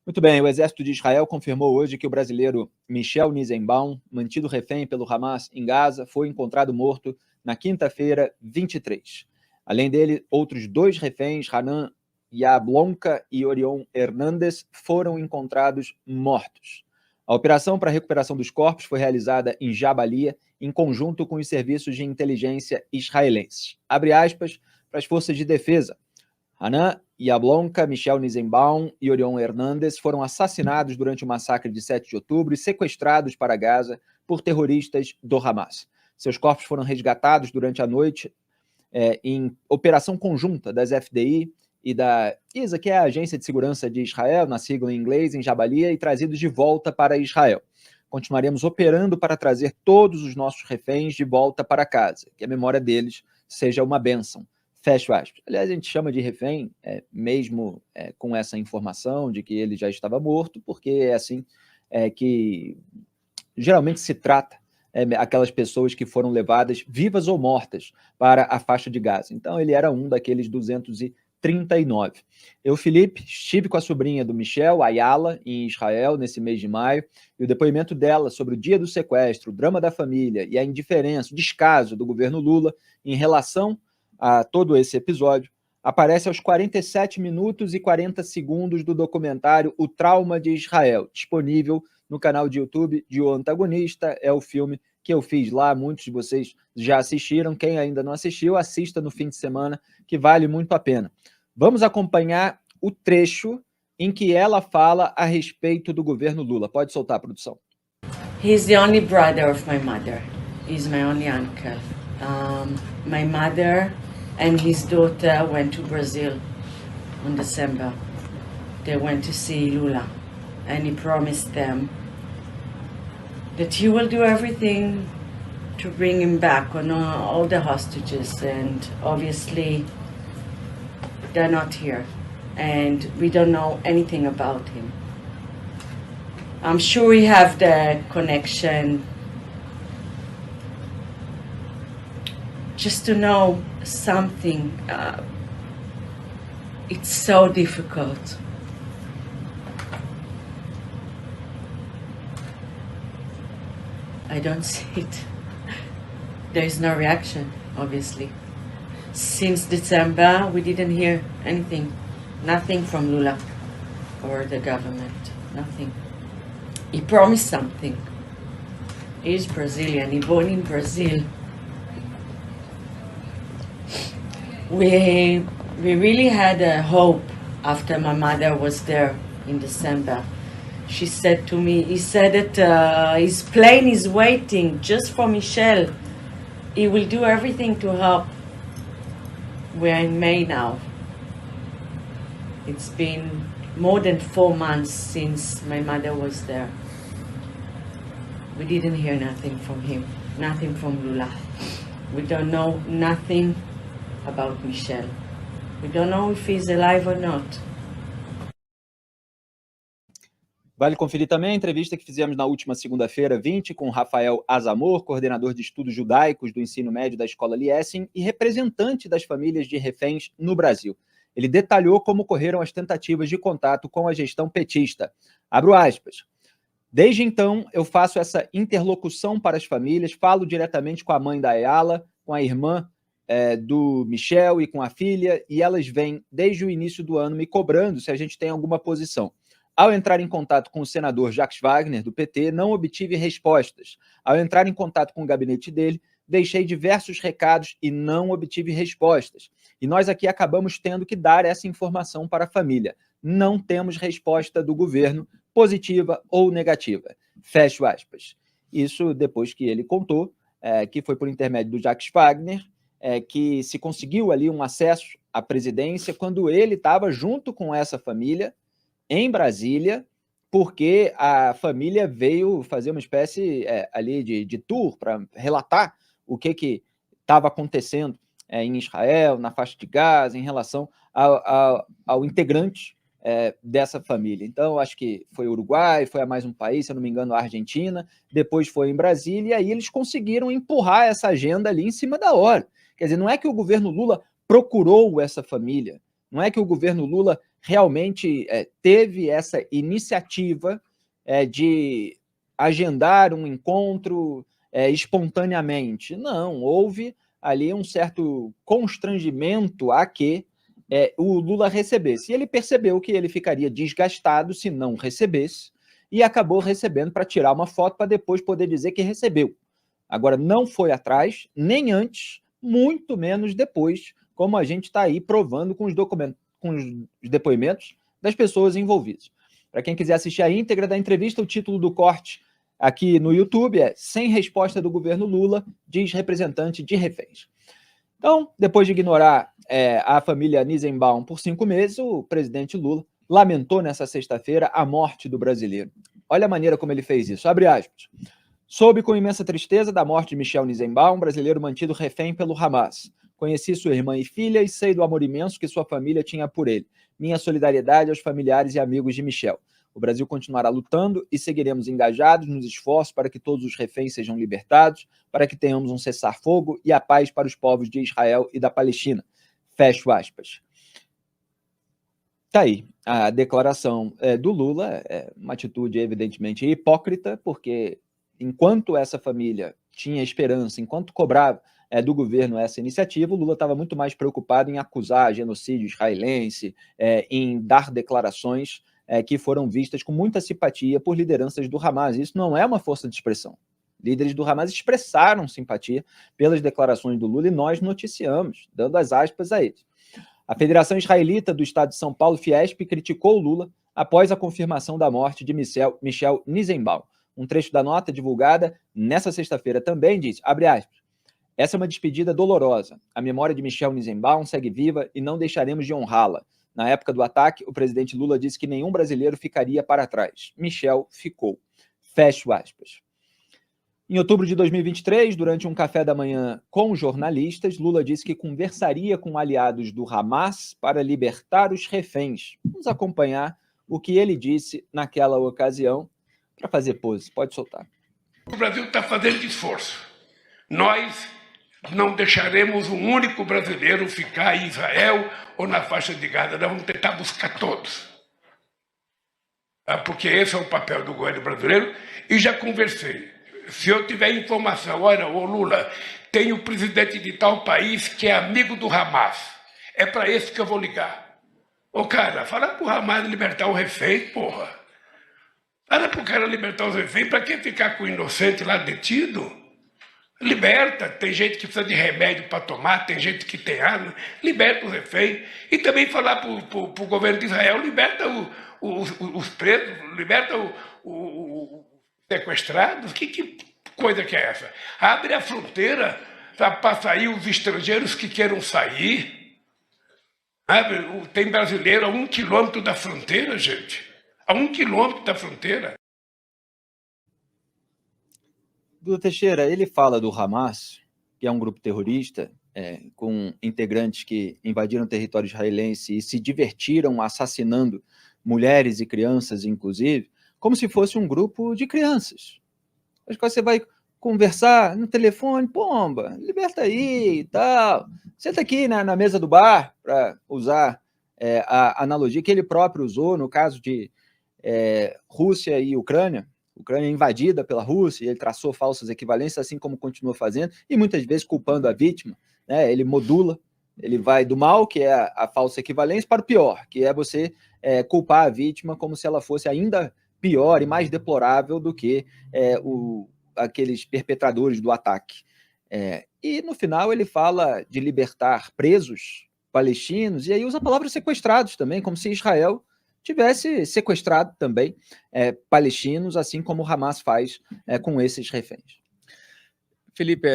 Muito bem, o exército de Israel confirmou hoje que o brasileiro Michel Nizenbaum, mantido refém pelo Hamas em Gaza, foi encontrado morto na quinta-feira, 23. Além dele, outros 2 reféns, Hanan Yablonka e Orion Hernandes, foram encontrados mortos. A operação para a recuperação dos corpos foi realizada em Jabalia, em conjunto com os serviços de inteligência israelenses. Abre aspas para as forças de defesa. Hanan Yablonka, Michel Nizenbaum e Orion Hernandes foram assassinados durante o massacre de 7 de outubro e sequestrados para Gaza por terroristas do Hamas. Seus corpos foram resgatados durante a noite em operação conjunta das FDI e da ISA, que é a Agência de Segurança de Israel, na sigla em inglês, em Jabalia, e trazidos de volta para Israel. Continuaremos operando para trazer todos os nossos reféns de volta para casa, que a memória deles seja uma bênção. Fecho aspas. Aliás, a gente chama de refém, mesmo com essa informação de que ele já estava morto, porque é assim que geralmente se trata aquelas pessoas que foram levadas vivas ou mortas para a faixa de Gaza. Então, ele era um daqueles 239. Eu, Felipe, estive com a sobrinha do Michel, Ayala, em Israel, nesse mês de maio, e o depoimento dela sobre o dia do sequestro, o drama da família e a indiferença, o descaso do governo Lula em relação a todo esse episódio, aparece aos 47 minutos e 40 segundos do documentário O Trauma de Israel, disponível no canal de YouTube de O Antagonista. É o filme que eu fiz lá, muitos de vocês já assistiram. Quem ainda não assistiu, assista no fim de semana, que vale muito a pena. Vamos acompanhar o trecho em que ela fala a respeito do governo Lula. Pode soltar, produção. He's the only brother of my mother. He's my only uncle. My mother and his daughter went to Brazil in December. They went to see Lula, and he promised them that he will do everything to bring him back on all the hostages, and obviously they're not here, and we don't know anything about him. I'm sure we have the connection. Just to know something, it's so difficult. I don't see it. There is no reaction, obviously. Since December, we didn't hear anything. Nothing from Lula or the government. Nothing. He promised something. He's Brazilian. He born in Brazil. We really had a hope after my mother was there in December. She said to me, he said that his plane is waiting just for Michel. He will do everything to help. We're in May now. It's been more than 4 months since my mother was there. We didn't hear nothing from him, nothing from Lula. We don't know nothing about Michel. We don't know if he's alive or not. Vale conferir também a entrevista que fizemos na última segunda-feira, 20, com Rafael Azamor, coordenador de estudos judaicos do ensino médio da Escola Liesing e representante das famílias de reféns no Brasil. Ele detalhou como ocorreram as tentativas de contato com a gestão petista. Abro aspas. Desde então, eu faço essa interlocução para as famílias, falo diretamente com a mãe da Ayala, com a irmã do Michel e com a filha, e elas vêm, desde o início do ano, me cobrando se a gente tem alguma posição. Ao entrar em contato com o senador Jacques Wagner, do PT, não obtive respostas. Ao entrar em contato com o gabinete dele, deixei diversos recados e não obtive respostas. E nós aqui acabamos tendo que dar essa informação para a família. Não temos resposta do governo, positiva ou negativa. Fecho aspas. Isso depois que ele contou, que foi por intermédio do Jacques Wagner, que se conseguiu ali um acesso à presidência quando ele estava junto com essa família, em Brasília, porque a família veio fazer uma espécie ali de tour para relatar o que estava acontecendo em Israel, na faixa de Gaza, em relação ao integrante dessa família. Então, acho que foi o Uruguai, foi a mais um país, se eu não me engano, a Argentina, depois foi em Brasília, e aí eles conseguiram empurrar essa agenda ali em cima da hora. Quer dizer, não é que o governo Lula procurou essa família, não é que o governo Lula realmente teve essa iniciativa de agendar um encontro espontaneamente. Não, houve ali um certo constrangimento a que o Lula recebesse. E ele percebeu que ele ficaria desgastado se não recebesse, e acabou recebendo para tirar uma foto para depois poder dizer que recebeu. Agora, não foi atrás, nem antes, muito menos depois, como a gente está aí provando com os depoimentos das pessoas envolvidas. Para quem quiser assistir a íntegra da entrevista, o título do corte aqui no YouTube é "Sem resposta do governo Lula, diz representante de reféns". Então, depois de ignorar a família Nisenbaum por 5 meses, o presidente Lula lamentou nessa sexta-feira a morte do brasileiro. Olha a maneira como ele fez isso. Abre aspas. "Soube com imensa tristeza da morte de Michel Nisenbaum, brasileiro mantido refém pelo Hamas. Conheci sua irmã e filha e sei do amor imenso que sua família tinha por ele. Minha solidariedade aos familiares e amigos de Michel. O Brasil continuará lutando e seguiremos engajados nos esforços para que todos os reféns sejam libertados, para que tenhamos um cessar-fogo e a paz para os povos de Israel e da Palestina." Fecho aspas. Tá aí a declaração do Lula, uma atitude evidentemente hipócrita, porque enquanto essa família tinha esperança, enquanto cobrava do governo essa iniciativa, o Lula estava muito mais preocupado em acusar genocídio israelense, em dar declarações que foram vistas com muita simpatia por lideranças do Hamas. Isso não é uma força de expressão. Líderes do Hamas expressaram simpatia pelas declarações do Lula e nós noticiamos, dando as aspas a eles. A Federação Israelita do Estado de São Paulo, Fiesp, criticou o Lula após a confirmação da morte de Michel Nisenbaum. Um trecho da nota divulgada nessa sexta-feira também diz, abre aspas, "Essa é uma despedida dolorosa. A memória de Michel Nisenbaum segue viva e não deixaremos de honrá-la. Na época do ataque, o presidente Lula disse que nenhum brasileiro ficaria para trás. Michel ficou." Fecho aspas. Em outubro de 2023, durante um café da manhã com jornalistas, Lula disse que conversaria com aliados do Hamas para libertar os reféns. Vamos acompanhar o que ele disse naquela ocasião para fazer pose. Pode soltar. O Brasil está fazendo esforço. Nós não deixaremos um único brasileiro ficar em Israel ou na faixa de Gaza. Nós vamos tentar buscar todos. Porque esse é o papel do governo brasileiro. E já conversei. Se eu tiver informação, olha, ô Lula, tem o presidente de tal país que é amigo do Hamas. É para esse que eu vou ligar. Ô cara, fala pro Hamas libertar o refém, porra. Fala pro cara libertar os reféns, para que ficar com o inocente lá detido? Liberta, tem gente que precisa de remédio para tomar, tem gente que tem água, liberta os reféns. E também falar pro governo de Israel, liberta os presos, liberta os sequestrados. Que coisa que é essa? Abre a fronteira para sair os estrangeiros que queiram sair. Tem brasileiro a 1 quilômetro da fronteira, gente. A 1 quilômetro da fronteira. Duda Teixeira, ele fala do Hamas, que é um grupo terrorista, com integrantes que invadiram o território israelense e se divertiram assassinando mulheres e crianças, inclusive, como se fosse um grupo de crianças. Acho que você vai conversar no telefone, pomba, liberta aí e tal. Senta aqui na mesa do bar, para usar a analogia que ele próprio usou no caso de Rússia e Ucrânia invadida pela Rússia, e ele traçou falsas equivalências, assim como continua fazendo, e muitas vezes culpando a vítima, né? Ele modula, ele vai do mal, que é a falsa equivalência, para o pior, que é você culpar a vítima como se ela fosse ainda pior e mais deplorável do que aqueles perpetradores do ataque. E no final ele fala de libertar presos palestinos, e aí usa a palavra sequestrados também, como se Israel tivesse sequestrado também palestinos, assim como o Hamas faz com esses reféns. Felipe,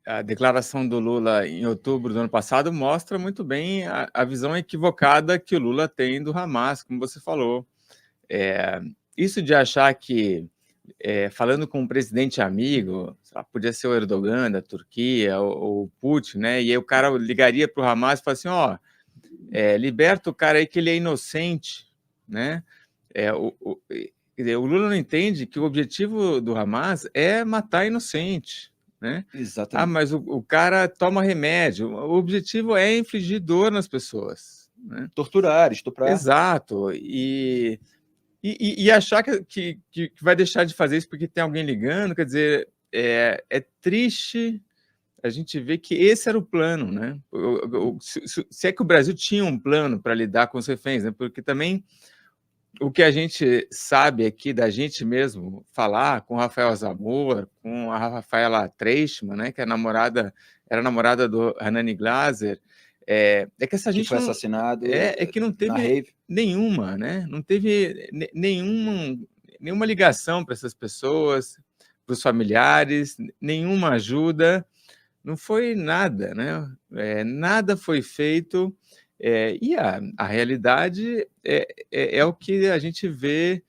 a declaração do Lula em outubro do ano passado mostra muito bem a visão equivocada que o Lula tem do Hamas, como você falou. Isso de achar que, falando com um presidente amigo, podia ser o Erdogan da Turquia ou o Putin, né? E aí o cara ligaria para o Hamas e falaria assim, liberta o cara aí que ele é inocente, né? O Lula não entende que o objetivo do Hamas é matar inocente, né? Exatamente. Mas o cara toma remédio. O objetivo é infligir dor nas pessoas. né? Torturar, estuprar. Exato. E achar que vai deixar de fazer isso porque tem alguém ligando, quer dizer, é triste a gente ver que esse era o plano, né? Se é que o Brasil tinha um plano para lidar com os reféns, né? Porque também o que a gente sabe aqui da gente mesmo falar com o Rafael Zamor, com a Rafaela Treishman, né? Que era namorada do Hanani Glaser, é que essa gente que foi assassinado que não teve na rave. nenhuma, né? Não teve nenhuma ligação para essas pessoas, para os familiares, nenhuma ajuda, não foi nada, né? Nada foi feito, e a realidade é o que a gente vê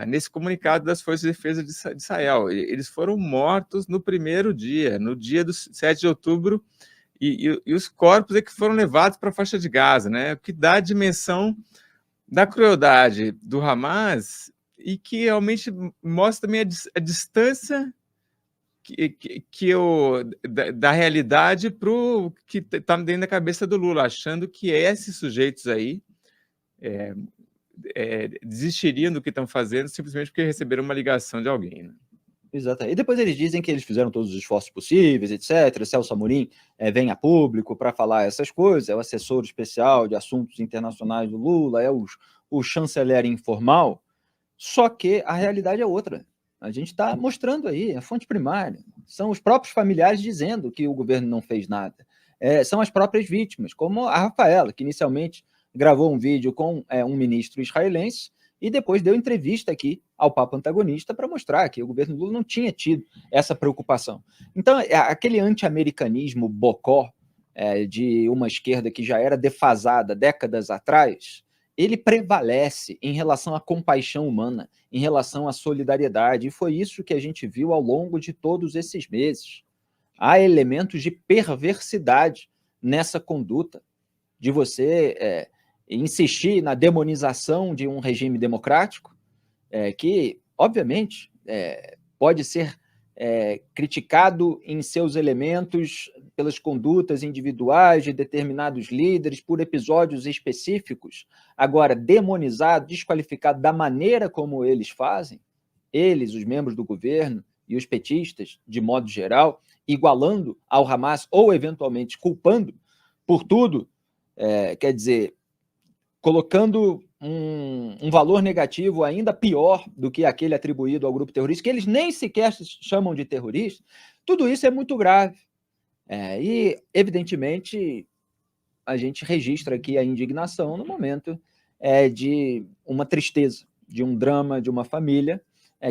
nesse comunicado das Forças de Defesa de Israel. Eles foram mortos no primeiro dia, no dia do 7 de outubro, e os corpos que foram levados para a faixa de Gaza, né? O que dá a dimensão da crueldade do Hamas e que realmente mostra também a distância da realidade para o que está dentro da cabeça do Lula, achando que esses sujeitos aí desistiriam do que estão fazendo simplesmente porque receberam uma ligação de alguém, né? Exato. E depois eles dizem que eles fizeram todos os esforços possíveis, etc. Celso Amorim vem a público para falar essas coisas, é o assessor especial de assuntos internacionais do Lula, é o chanceler informal, só que a realidade é outra. A gente está mostrando aí, a fonte primária. São os próprios familiares dizendo que o governo não fez nada. São as próprias vítimas, como a Rafaela, que inicialmente gravou um vídeo com um ministro israelense e depois deu entrevista aqui ao Papo Antagonista para mostrar que o governo Lula não tinha tido essa preocupação. Então, aquele anti-americanismo bocó de uma esquerda que já era defasada décadas atrás, ele prevalece em relação à compaixão humana, em relação à solidariedade, e foi isso que a gente viu ao longo de todos esses meses. Há elementos de perversidade nessa conduta, de você insistir na demonização de um regime democrático, que, obviamente, pode ser criticado em seus elementos pelas condutas individuais de determinados líderes, por episódios específicos. Agora, demonizado, desqualificado da maneira como eles fazem, eles, os membros do governo e os petistas, de modo geral, igualando ao Hamas ou, eventualmente, culpando por tudo, quer dizer, colocando um valor negativo ainda pior do que aquele atribuído ao grupo terrorista, que eles nem sequer chamam de terrorista, tudo isso é muito grave. E, evidentemente, a gente registra aqui a indignação no momento de uma tristeza, de um drama de uma família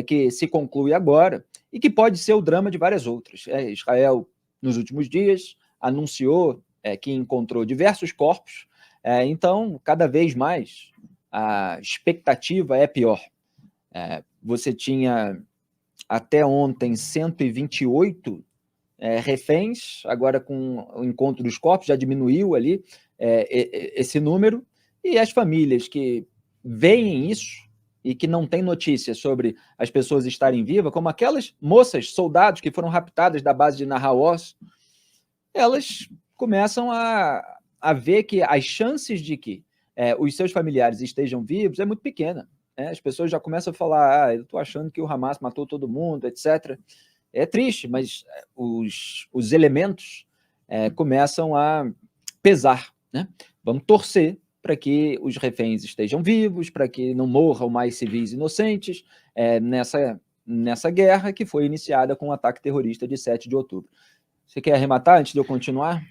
que se conclui agora e que pode ser o drama de várias outras. Israel, nos últimos dias, anunciou que encontrou diversos corpos, então, cada vez mais, a expectativa é pior. Você tinha, até ontem, 128 reféns, agora com o encontro dos corpos, já diminuiu ali esse número, e as famílias que veem isso e que não têm notícias sobre as pessoas estarem vivas, como aquelas moças, soldados que foram raptadas da base de Nahal Oz, elas começam a ver que as chances de que os seus familiares estejam vivos é muito pequena. As pessoas já começam a falar, eu estou achando que o Hamas matou todo mundo, etc. É triste, mas os elementos começam a pesar, né? Vamos torcer para que os reféns estejam vivos, para que não morram mais civis inocentes nessa guerra que foi iniciada com o ataque terrorista de 7 de outubro. Você quer arrematar antes de eu continuar?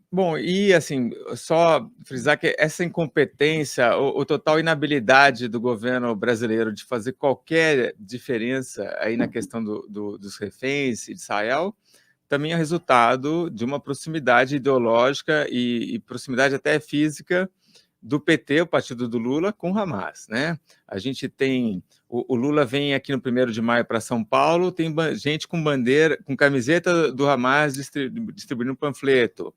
Bom, e assim, só frisar que essa incompetência, ou total inabilidade do governo brasileiro de fazer qualquer diferença aí na questão dos reféns de Israel, também é resultado de uma proximidade ideológica e proximidade até física do PT, o partido do Lula, com o Hamas, né? A gente tem... O Lula vem aqui no 1º de maio para São Paulo, tem gente com bandeira, com camiseta do Hamas distribuindo panfleto.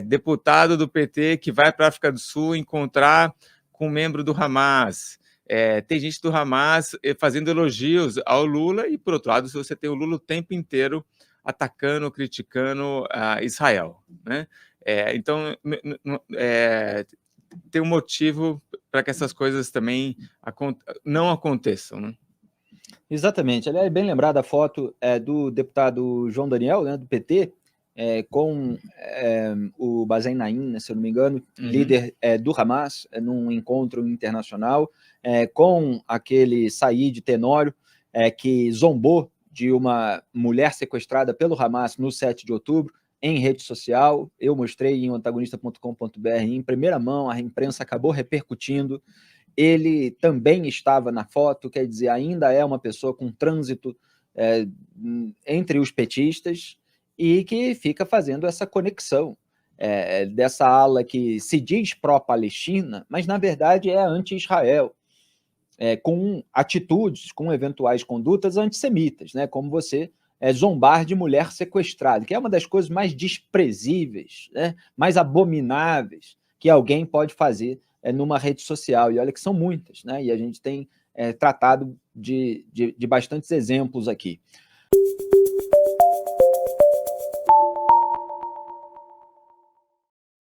Deputado do PT que vai para a África do Sul encontrar com um membro do Hamas. Tem gente do Hamas fazendo elogios ao Lula e, por outro lado, você tem o Lula o tempo inteiro atacando, criticando Israel, né? Então, tem um motivo para que essas coisas também não aconteçam, né? Exatamente. Aliás, bem lembrada a foto do deputado João Daniel, né, do PT, com o Bazen Naim, né, se eu não me engano, líder do Hamas, num encontro internacional, com aquele Said Tenório, que zombou de uma mulher sequestrada pelo Hamas no 7 de outubro, em rede social. Eu mostrei em antagonista.com.br em primeira mão, a imprensa acabou repercutindo. Ele também estava na foto, quer dizer, ainda é uma pessoa com trânsito entre os petistas e que fica fazendo essa conexão dessa ala que se diz pró-Palestina, mas na verdade é anti-Israel, com atitudes, com eventuais condutas antissemitas, né, como você zombar de mulher sequestrada, que é uma das coisas mais desprezíveis, né, mais abomináveis que alguém pode fazer numa rede social, e olha que são muitas, né? E a gente tem tratado de bastantes exemplos aqui.